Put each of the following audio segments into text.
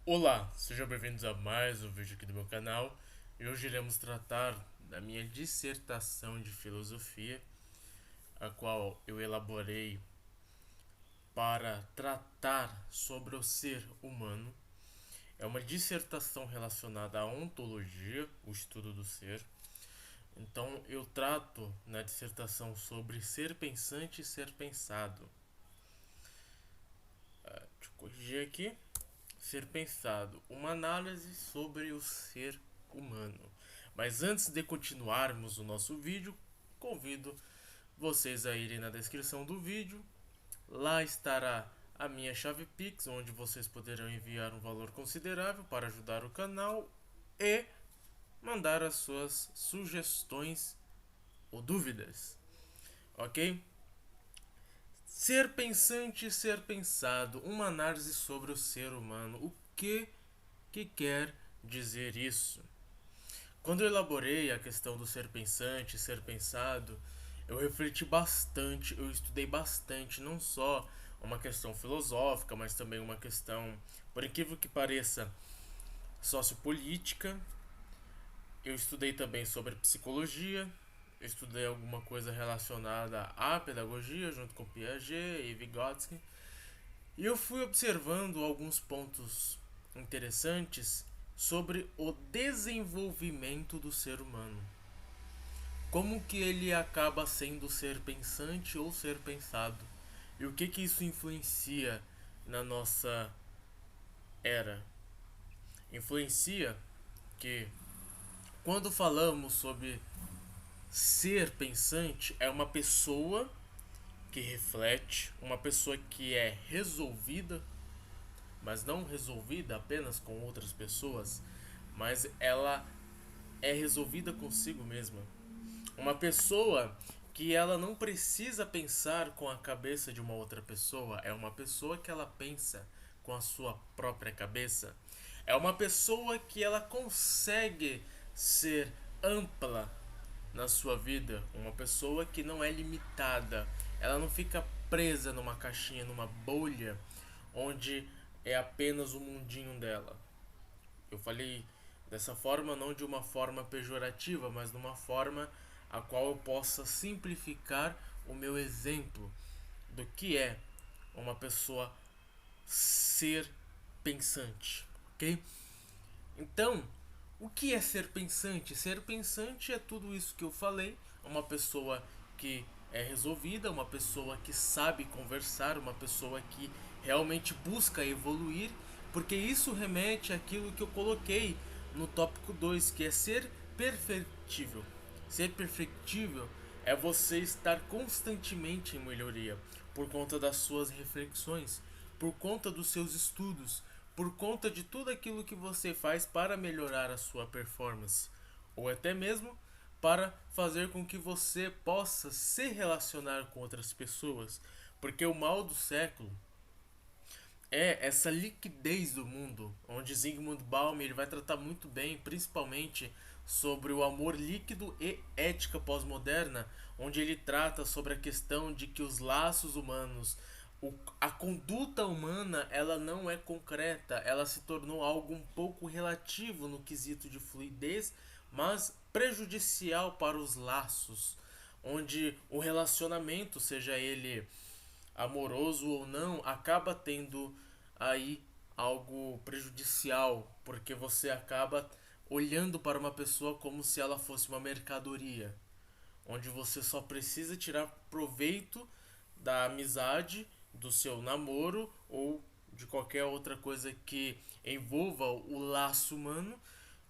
Olá, sejam bem-vindos a mais um vídeo aqui do meu canal e hoje iremos tratar da minha dissertação de filosofia, a qual eu elaborei para tratar sobre o ser humano. É uma dissertação relacionada à ontologia, o estudo do ser. Então eu trato na dissertação sobre ser pensante e ser pensado. Deixa eu corrigir aqui. Ser pensado, uma análise sobre o ser humano. Mas antes de continuarmos o nosso vídeo, convido vocês a irem na descrição do vídeo. Lá estará a minha chave Pix, onde vocês poderão enviar um valor considerável para ajudar o canal e mandar as suas sugestões ou dúvidas. Ok? Ser pensante e ser pensado, uma análise sobre o ser humano. O que quer dizer isso? Quando eu elaborei a questão do ser pensante e ser pensado, eu refleti bastante, eu estudei bastante, não só uma questão filosófica, mas também uma questão, por incrível que pareça, sociopolítica. Eu estudei também sobre psicologia, eu estudei alguma coisa relacionada à pedagogia, junto com Piaget e Vygotsky. E eu fui observando alguns pontos interessantes sobre o desenvolvimento do ser humano. Como que ele acaba sendo ser pensante ou ser pensado? E o que isso influencia na nossa era? Influencia que quando falamos sobre ser pensante é uma pessoa que reflete, uma pessoa que é resolvida, mas não resolvida apenas com outras pessoas, mas ela é resolvida consigo mesma. Uma pessoa que ela não precisa pensar com a cabeça de uma outra pessoa, é uma pessoa que ela pensa com a sua própria cabeça. É uma pessoa que ela consegue ser ampla na sua vida, uma pessoa que não é limitada, ela não fica presa numa caixinha, numa bolha onde é apenas o mundinho dela. Eu falei dessa forma não de uma forma pejorativa, mas de uma forma a qual eu possa simplificar o meu exemplo do que é uma pessoa ser pensante, ok? Então, o que é ser pensante? Ser pensante é tudo isso que eu falei, uma pessoa que é resolvida, uma pessoa que sabe conversar, uma pessoa que realmente busca evoluir, porque isso remete àquilo que eu coloquei no tópico 2, que é ser perfectível. Ser perfectível é você estar constantemente em melhoria por conta das suas reflexões, por conta dos seus estudos, por conta de tudo aquilo que você faz para melhorar a sua performance, ou até mesmo para fazer com que você possa se relacionar com outras pessoas, porque o mal do século é essa liquidez do mundo, onde Zygmunt Bauman ele vai tratar muito bem, principalmente sobre o amor líquido e ética pós-moderna, onde ele trata sobre a questão de que os laços humanos, a conduta humana, ela não é concreta, ela se tornou algo um pouco relativo no quesito de fluidez, mas prejudicial para os laços, onde o relacionamento, seja ele amoroso ou não, acaba tendo aí algo prejudicial, porque você acaba olhando para uma pessoa como se ela fosse uma mercadoria, onde você só precisa tirar proveito da amizade, do seu namoro ou de qualquer outra coisa que envolva o laço humano,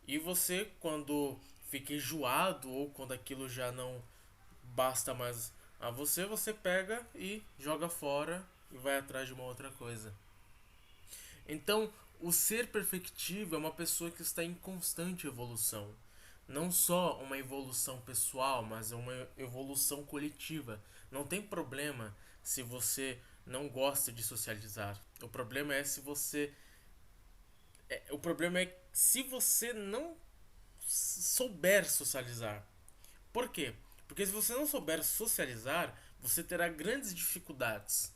e você, quando fica enjoado ou quando aquilo já não basta mais a você, você pega e joga fora e vai atrás de uma outra coisa. Então, o ser perfectível é uma pessoa que está em constante evolução. Não só uma evolução pessoal, mas uma evolução coletiva. Não tem problema se você não gosta de socializar. O problema é se você. O problema é se você não souber socializar. Por quê? Porque se você não souber socializar, você terá grandes dificuldades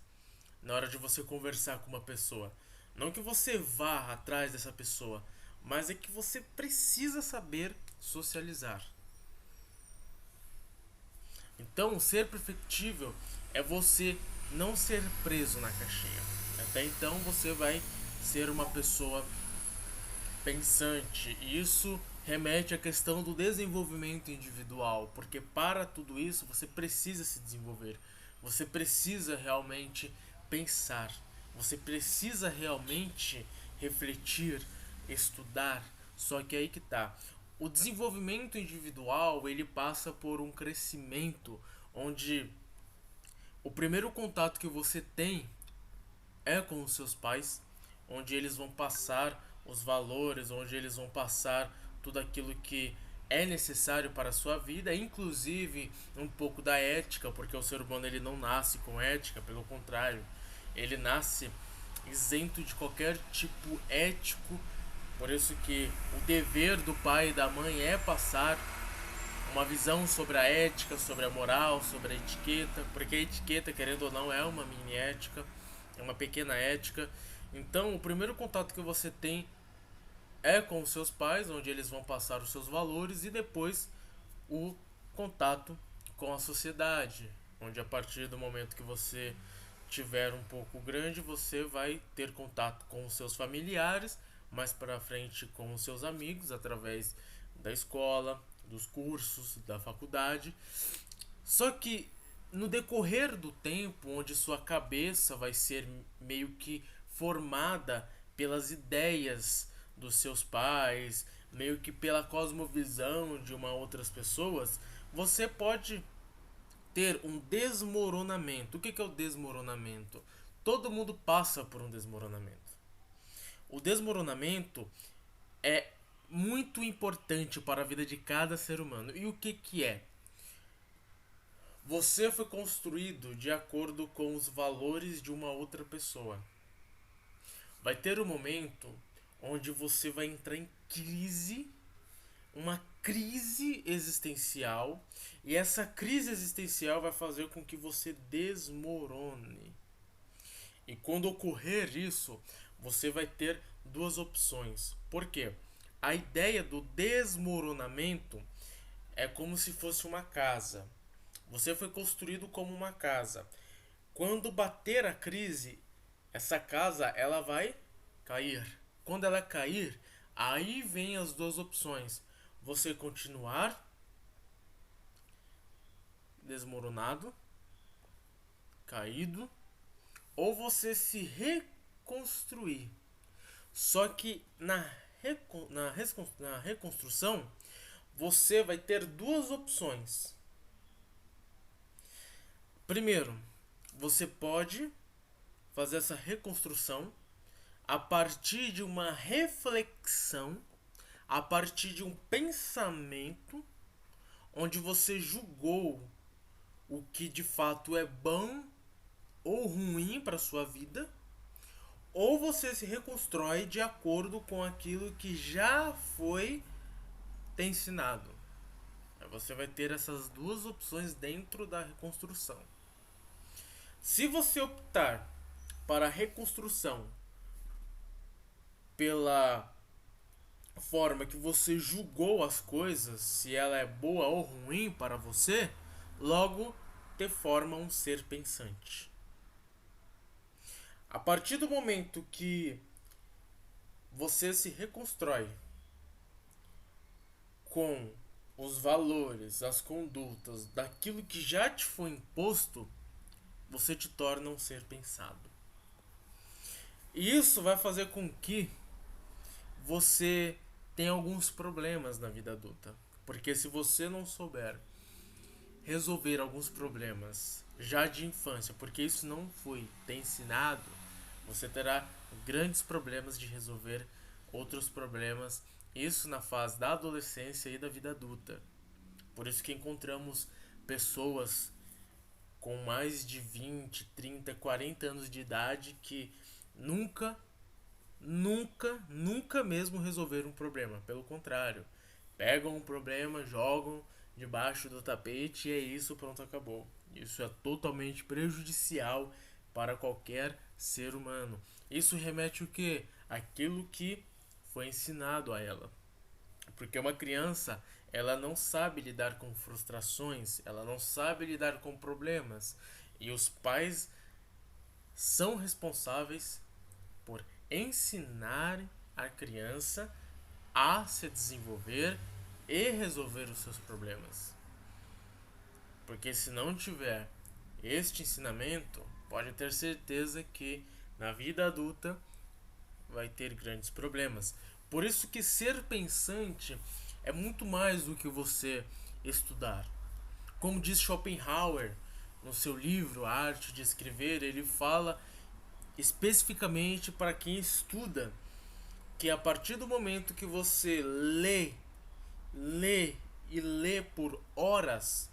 na hora de você conversar com uma pessoa. Não que você vá atrás dessa pessoa, mas é que você precisa saber socializar. Então, ser perfectível é você não ser preso na caixinha. Até então, você vai ser uma pessoa pensante. E isso remete à questão do desenvolvimento individual, porque para tudo isso você precisa se desenvolver. Você precisa realmente pensar. Você precisa realmente refletir, estudar. Só que aí que tá. O desenvolvimento individual, ele passa por um crescimento onde o primeiro contato que você tem é com os seus pais, onde eles vão passar os valores, onde eles vão passar tudo aquilo que é necessário para a sua vida, inclusive um pouco da ética, porque o ser humano ele não nasce com ética, pelo contrário, ele nasce isento de qualquer tipo ético. Por isso que o dever do pai e da mãe é passar uma visão sobre a ética, sobre a moral, sobre a etiqueta, porque a etiqueta, querendo ou não, é uma mini ética, é uma pequena ética. Então, o primeiro contato que você tem é com os seus pais, onde eles vão passar os seus valores, e depois o contato com a sociedade, onde a partir do momento que você tiver um pouco grande, você vai ter contato com os seus familiares, mais para frente com os seus amigos através da escola, dos cursos, da faculdade. Só que no decorrer do tempo, onde sua cabeça vai ser meio que formada pelas ideias dos seus pais, meio que pela cosmovisão de uma outras pessoas, você pode ter um desmoronamento. O que é o desmoronamento? Todo mundo passa por um desmoronamento. O desmoronamento é muito importante para a vida de cada ser humano. E o que é? Você foi construído de acordo com os valores de uma outra pessoa. Vai ter um momento onde você vai entrar em crise, uma crise existencial, e essa crise existencial vai fazer com que você desmorone. E quando ocorrer isso, você vai ter duas opções. Por quê? A ideia do desmoronamento é como se fosse uma casa. Você foi construído como uma casa. Quando bater a crise, essa casa ela vai cair. Quando ela cair, aí vem as duas opções. Você continuar desmoronado, caído, ou você se reconstruir. Só que na reconstrução, você vai ter duas opções. Primeiro, você pode fazer essa reconstrução a partir de uma reflexão, a partir de um pensamento onde você julgou o que de fato é bom ou ruim para sua vida, ou você se reconstrói de acordo com aquilo que já foi te ensinado. Você vai ter essas duas opções dentro da reconstrução. Se você optar para a reconstrução pela forma que você julgou as coisas, se ela é boa ou ruim para você, logo te forma um ser pensante. A partir do momento que você se reconstrói com os valores, as condutas daquilo que já te foi imposto, você te torna um ser pensado. E isso vai fazer com que você tenha alguns problemas na vida adulta. Porque se você não souber resolver alguns problemas já de infância, porque isso não foi te ensinado, você terá grandes problemas de resolver outros problemas, isso na fase da adolescência e da vida adulta. Por isso que encontramos pessoas com mais de 20, 30, 40 anos de idade que nunca mesmo resolveram um problema. Pelo contrário, pegam um problema, jogam debaixo do tapete e é isso, pronto, acabou. Isso é totalmente prejudicial para qualquer ser humano. Isso remete o quê? Aquilo que foi ensinado a ela. Porque uma criança, ela não sabe lidar com frustrações, ela não sabe lidar com problemas. E os pais são responsáveis por ensinar a criança a se desenvolver e resolver os seus problemas. Porque se não tiver este ensinamento, pode ter certeza que na vida adulta vai ter grandes problemas. Por isso que ser pensante é muito mais do que você estudar. Como diz Schopenhauer no seu livro A Arte de Escrever, ele fala especificamente para quem estuda que a partir do momento que você lê e lê por horas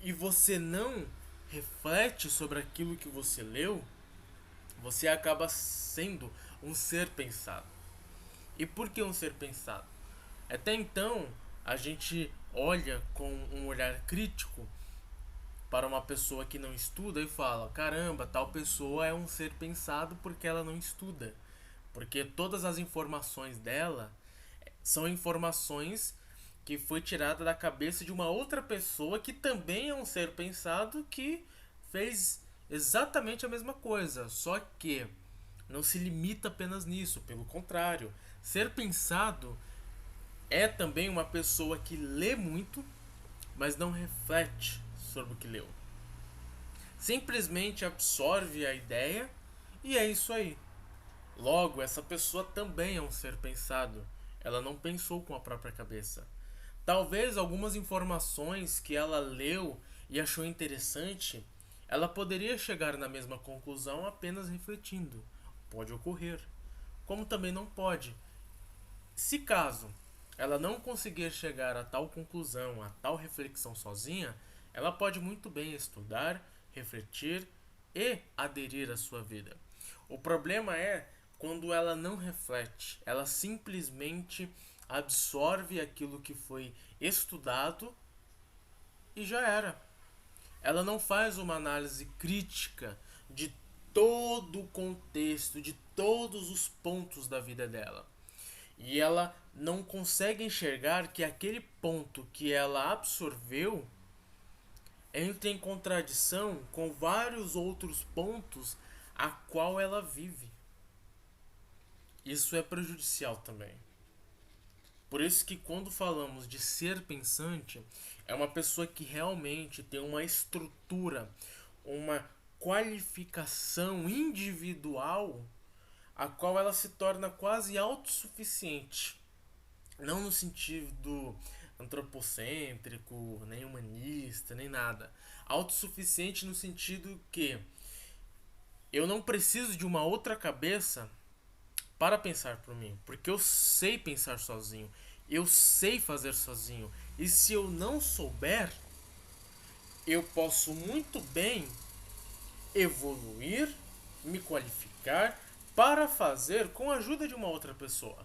e você não reflete sobre aquilo que você leu, você acaba sendo um ser pensado. E por que um ser pensado? Até então, a gente olha com um olhar crítico para uma pessoa que não estuda e fala: caramba, tal pessoa é um ser pensado porque ela não estuda. Porque todas as informações dela são informações que foi tirada da cabeça de uma outra pessoa que também é um ser pensado que fez exatamente a mesma coisa, só que não se limita apenas nisso, pelo contrário, ser pensado é também uma pessoa que lê muito, mas não reflete sobre o que leu. Simplesmente absorve a ideia e é isso aí. Logo, essa pessoa também é um ser pensado. Ela não pensou com a própria cabeça. Talvez algumas informações que ela leu e achou interessante, ela poderia chegar na mesma conclusão apenas refletindo. Pode ocorrer. Como também não pode. Se caso ela não conseguir chegar a tal conclusão, a tal reflexão sozinha, ela pode muito bem estudar, refletir e aderir à sua vida. O problema é quando ela não reflete, ela simplesmente absorve aquilo que foi estudado e já era. Ela não faz uma análise crítica de todo o contexto, de todos os pontos da vida dela. E ela não consegue enxergar que aquele ponto que ela absorveu entra em contradição com vários outros pontos a qual ela vive. Isso é prejudicial também. Por isso que quando falamos de ser pensante, é uma pessoa que realmente tem uma estrutura, uma qualificação individual, a qual ela se torna quase autossuficiente. Não no sentido antropocêntrico, nem humanista, nem nada. Autossuficiente no sentido que eu não preciso de uma outra cabeça para pensar por mim, porque eu sei pensar sozinho, eu sei fazer sozinho. E se eu não souber, eu posso muito bem evoluir, me qualificar para fazer com a ajuda de uma outra pessoa.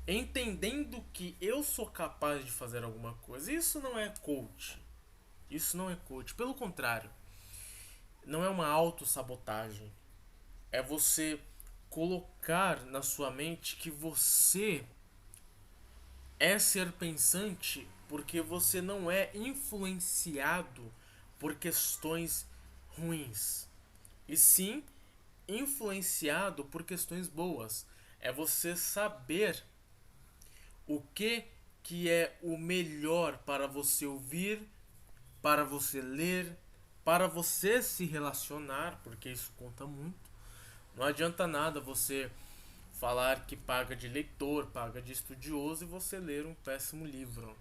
Entendendo que eu sou capaz de fazer alguma coisa. Isso não é coach. Isso não é coach. Pelo contrário, não é uma autossabotagem. É você colocar na sua mente que você é ser pensante porque você não é influenciado por questões ruins, e sim influenciado por questões boas. É você saber o que é o melhor para você ouvir, para você ler, para você se relacionar, porque isso conta muito. Não adianta nada você falar que paga de leitor, paga de estudioso e você ler um péssimo livro,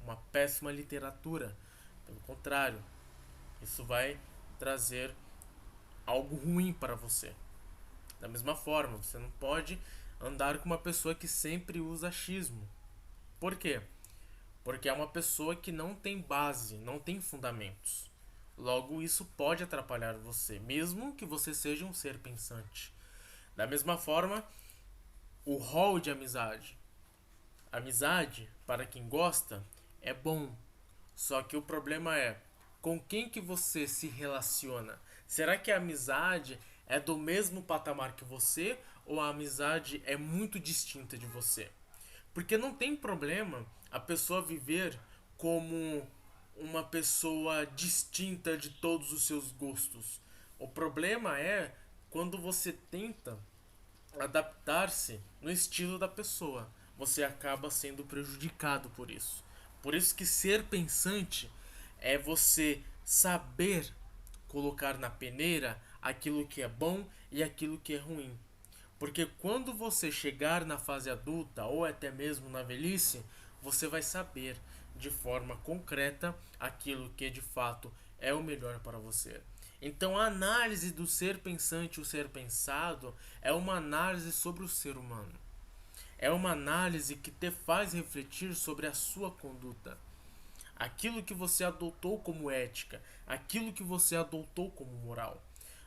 uma péssima literatura. Pelo contrário, isso vai trazer algo ruim para você. Da mesma forma, você não pode andar com uma pessoa que sempre usa achismo. Por quê? Porque é uma pessoa que não tem base, não tem fundamentos. Logo, isso pode atrapalhar você, mesmo que você seja um ser pensante. Da mesma forma, o rol de amizade. Amizade, para quem gosta, é bom. Só que o problema é com quem que você se relaciona. Será que a amizade é do mesmo patamar que você ou a amizade é muito distinta de você. Porque não tem problema a pessoa viver como uma pessoa distinta de todos os seus gostos. O problema é quando você tenta adaptar-se no estilo da pessoa. Você acaba sendo prejudicado por isso. Por isso que ser pensante é você saber colocar na peneira aquilo que é bom e aquilo que é ruim. Porque quando você chegar na fase adulta ou até mesmo na velhice, você vai saber de forma concreta aquilo que de fato é o melhor para você. Então a análise do ser pensante e o ser pensado é uma análise sobre o ser humano. É uma análise que te faz refletir sobre a sua conduta. Aquilo que você adotou como ética, aquilo que você adotou como moral.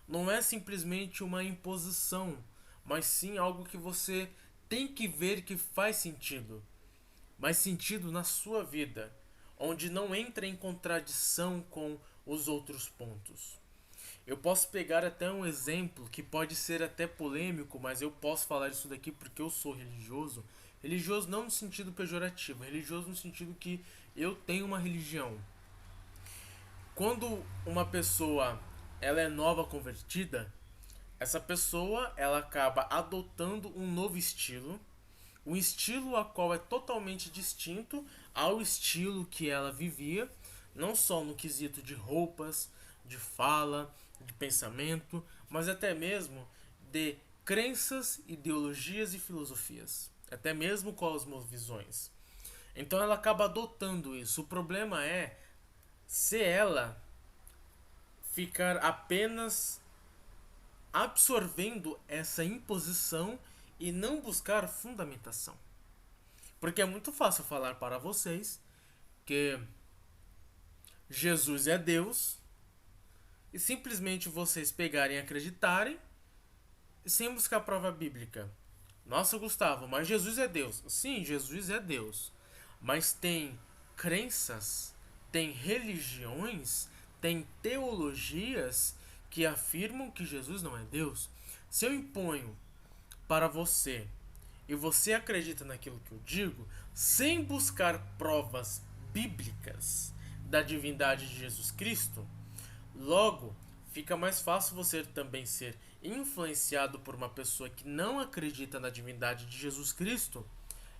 Não é simplesmente uma imposição, mas sim algo que você tem que ver que faz sentido. Mais sentido na sua vida, onde não entra em contradição com os outros pontos. Eu posso pegar até um exemplo que pode ser até polêmico, mas eu posso falar isso daqui porque eu sou religioso. Religioso não no sentido pejorativo, religioso no sentido que eu tenho uma religião. Quando uma pessoa ela é nova convertida, essa pessoa ela acaba adotando um novo estilo, um estilo a qual é totalmente distinto ao estilo que ela vivia, não só no quesito de roupas, de fala, de pensamento, mas até mesmo de crenças, ideologias e filosofias, até mesmo cosmovisões. Então ela acaba adotando isso. O problema é se ela ficar apenas absorvendo essa imposição e não buscar fundamentação. Porque é muito fácil falar para vocês que Jesus é Deus e simplesmente vocês pegarem e acreditarem sem buscar prova bíblica. Nossa, Gustavo, mas Jesus é Deus. Sim, Jesus é Deus. Mas tem crenças, tem religiões, tem teologias que afirmam que Jesus não é Deus. Se eu imponho para você e você acredita naquilo que eu digo, sem buscar provas bíblicas da divindade de Jesus Cristo, logo fica mais fácil você também ser influenciado por uma pessoa que não acredita na divindade de Jesus Cristo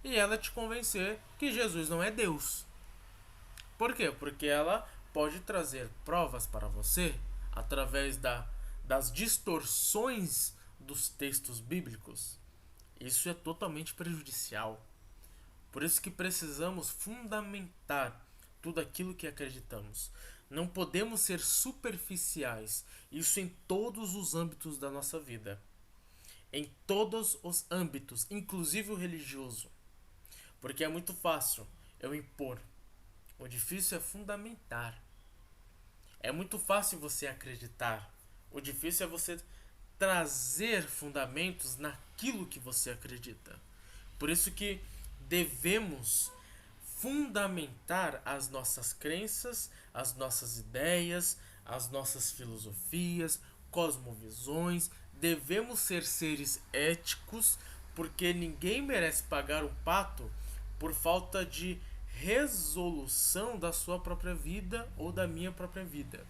e ela te convencer que Jesus não é Deus. Por quê? Porque ela pode trazer provas para você através das distorções dos textos bíblicos. Isso é totalmente prejudicial. Por isso que precisamos fundamentar tudo aquilo que acreditamos. Não podemos ser superficiais. Isso em todos os âmbitos da nossa vida. Em todos os âmbitos, inclusive o religioso. Porque é muito fácil eu impor. O difícil é fundamentar. É muito fácil você acreditar. O difícil é você trazer fundamentos naquilo que você acredita. Por isso que devemos fundamentar as nossas crenças, as nossas ideias, as nossas filosofias, cosmovisões. Devemos ser seres éticos, porque ninguém merece pagar um pato por falta de resolução da sua própria vida ou da minha própria vida.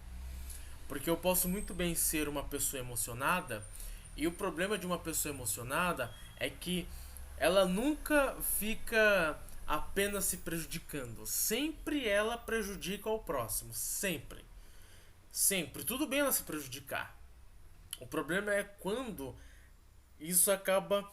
Porque eu posso muito bem ser uma pessoa emocionada, e o problema de uma pessoa emocionada é que ela nunca fica apenas se prejudicando. Sempre ela prejudica o próximo. Sempre. Sempre. Tudo bem ela se prejudicar. O problema é quando isso acaba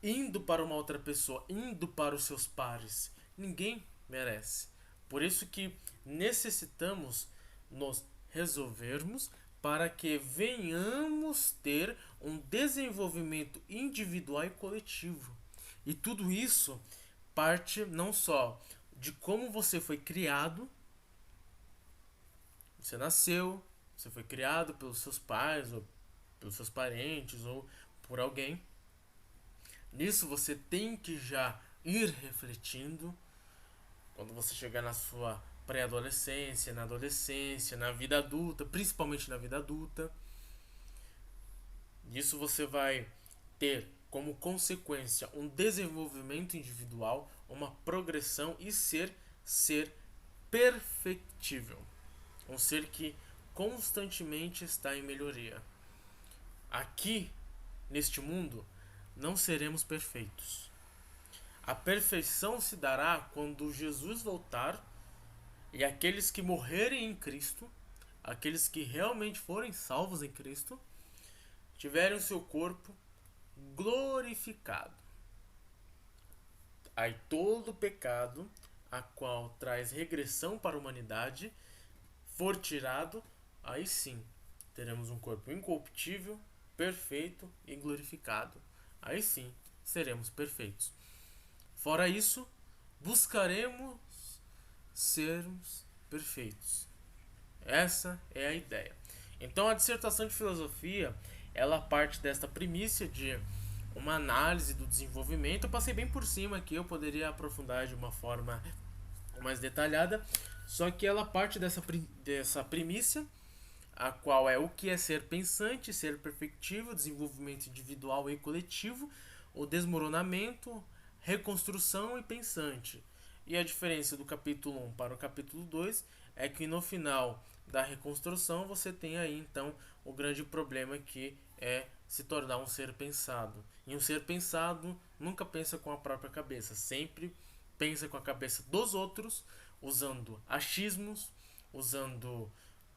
indo para uma outra pessoa, indo para os seus pares. Ninguém merece. Por isso que necessitamos nos resolvermos para que venhamos ter um desenvolvimento individual e coletivo. E tudo isso parte não só de como você foi criado, você nasceu, você foi criado pelos seus pais, ou pelos seus parentes, ou por alguém. Nisso você tem que já ir refletindo quando você chegar na sua pré-adolescência, na adolescência, na vida adulta, principalmente na vida adulta. Isso você vai ter como consequência um desenvolvimento individual, uma progressão e ser perfectível. Um ser que constantemente está em melhoria. Aqui, neste mundo, não seremos perfeitos. A perfeição se dará quando Jesus voltar e aqueles que morrerem em Cristo, aqueles que realmente forem salvos em Cristo, tiverem o seu corpo glorificado. Aí todo pecado, a qual traz regressão para a humanidade, for tirado, aí sim teremos um corpo incorruptível, perfeito e glorificado. Aí sim seremos perfeitos. Fora isso, buscaremos sermos perfeitos. Essa é a ideia. Então a dissertação de filosofia, ela parte desta premissa de uma análise do desenvolvimento. Eu passei bem por cima aqui, eu poderia aprofundar de uma forma mais detalhada, só que ela parte dessa premissa, a qual é o que é ser pensante, ser perfectivo, desenvolvimento individual e coletivo, o desmoronamento, reconstrução e pensante. E a diferença do capítulo 1 para o capítulo 2 é que no final da reconstrução você tem aí então o grande problema que é se tornar um ser pensado. E um ser pensado nunca pensa com a própria cabeça, sempre pensa com a cabeça dos outros, usando achismos, usando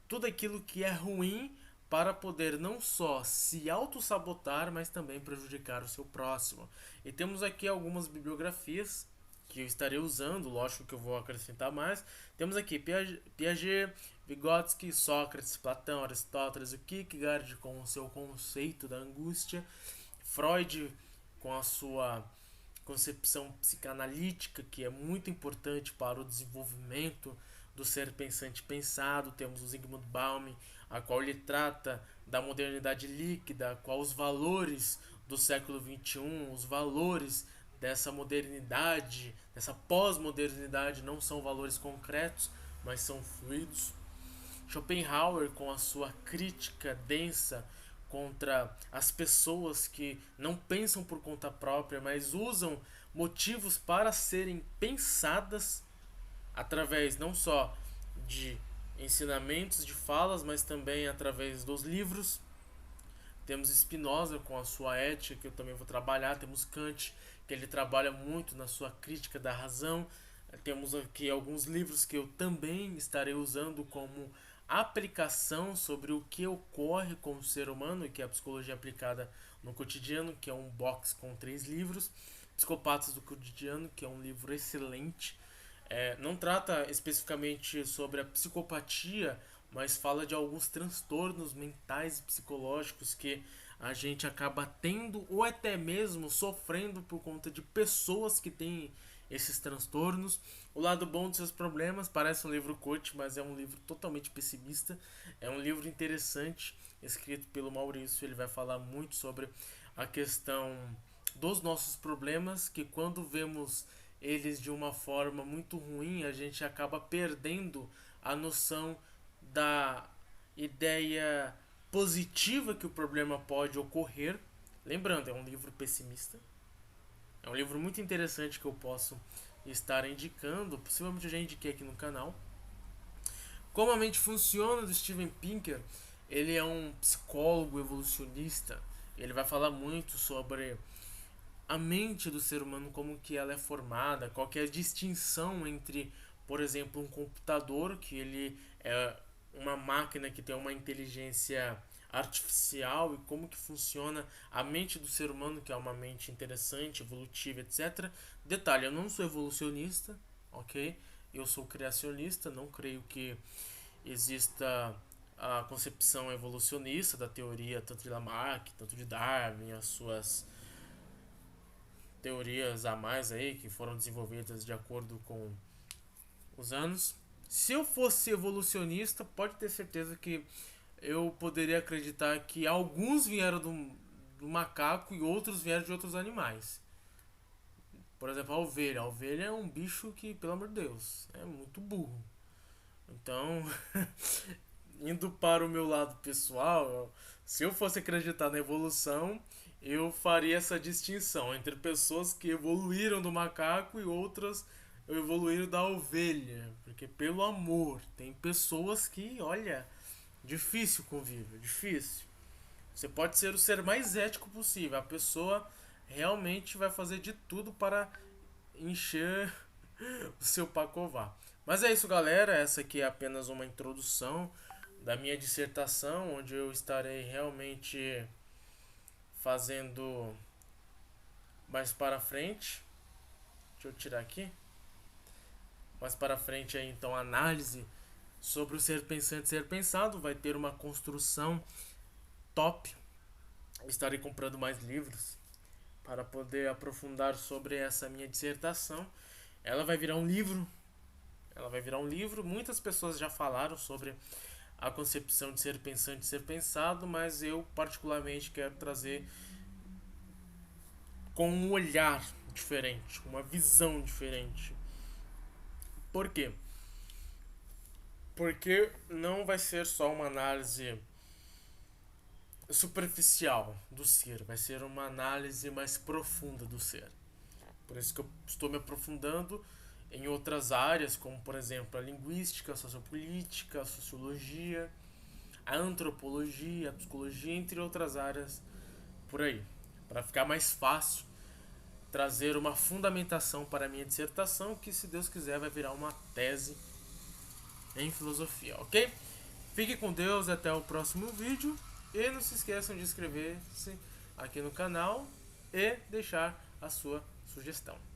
tudo aquilo que é ruim para poder não só se auto-sabotar, mas também prejudicar o seu próximo. E temos aqui algumas bibliografias que eu estarei usando, lógico que eu vou acrescentar mais. Temos aqui Piaget, Vygotsky, Sócrates, Platão, Aristóteles, o Kierkegaard com o seu conceito da angústia, Freud com a sua concepção psicanalítica, que é muito importante para o desenvolvimento do ser pensante pensado. Temos o Zygmunt Bauman, a qual ele trata da modernidade líquida, a qual os valores do século XXI, os valores dessa modernidade, dessa pós-modernidade, não são valores concretos, mas são fluidos. Schopenhauer, com a sua crítica densa contra as pessoas que não pensam por conta própria, mas usam motivos para serem pensadas através não só de ensinamentos, de falas, mas também através dos livros. Temos Spinoza com a sua ética, que eu também vou trabalhar. Temos Kant, que ele trabalha muito na sua crítica da razão. Temos aqui alguns livros que eu também estarei usando como aplicação sobre o que ocorre com o ser humano, que é a psicologia aplicada no cotidiano, que é um box com 3 livros. Psicopatas do Cotidiano, que é um livro excelente. Não trata especificamente sobre a psicopatia, mas fala de alguns transtornos mentais e psicológicos que a gente acaba tendo ou até mesmo sofrendo por conta de pessoas que têm esses transtornos. O lado bom dos seus problemas parece um livro coach, mas é um livro totalmente pessimista. É um livro interessante, escrito pelo Maurício. Ele vai falar muito sobre a questão dos nossos problemas, que quando vemos eles de uma forma muito ruim, a gente acaba perdendo a noção da ideia positiva que o problema pode ocorrer. Lembrando, é um livro pessimista. É um livro muito interessante que eu posso estar indicando, possivelmente eu já indiquei aqui no canal. Como a mente funciona, do Steven Pinker. Ele é um psicólogo evolucionista. Ele vai falar muito sobre a mente do ser humano, como que ela é formada, qual que é a distinção entre, por exemplo, um computador, que ele é uma máquina que tem uma inteligência artificial, e como que funciona a mente do ser humano, que é uma mente interessante, evolutiva, etc. Detalhe, eu não sou evolucionista, ok? Eu sou criacionista, não creio que exista a concepção evolucionista da teoria tanto de Lamarck, tanto de Darwin, as suas teorias a mais aí que foram desenvolvidas de acordo com os anos. Se eu fosse evolucionista, pode ter certeza que eu poderia acreditar que alguns vieram do macaco e outros vieram de outros animais. Por exemplo, a ovelha. A ovelha é um bicho que, pelo amor de Deus, é muito burro. Então, indo para o meu lado pessoal, Se eu fosse acreditar na evolução, eu faria essa distinção entre pessoas que evoluíram do macaco e outras evoluíram da ovelha. Porque, pelo amor, tem pessoas que, olha, difícil convívio, difícil. Você pode ser o ser mais ético possível, a pessoa realmente vai fazer de tudo para encher o seu pacová. Mas é isso, galera. Essa aqui é apenas uma introdução da minha dissertação, onde eu estarei realmente fazendo mais para frente. Deixa eu tirar aqui. Mais para frente aí, então, análise sobre o ser pensante e ser pensado. Vai ter uma construção top. Estarei comprando mais livros para poder aprofundar sobre essa minha dissertação. Ela vai virar um livro. Ela vai virar um livro. Muitas pessoas já falaram sobre a concepção de ser pensante e ser pensado, mas eu particularmente quero trazer com um olhar diferente, uma visão diferente. Por quê? Porque não vai ser só uma análise superficial do ser, vai ser uma análise mais profunda do ser. Por isso que eu estou me aprofundando em outras áreas, como por exemplo a linguística, a sociopolítica, a sociologia, a antropologia, a psicologia, entre outras áreas por aí, para ficar mais fácil trazer uma fundamentação para a minha dissertação, que se Deus quiser vai virar uma tese em filosofia, ok? Fique com Deus, até o próximo vídeo e não se esqueçam de inscrever-se aqui no canal e deixar a sua sugestão.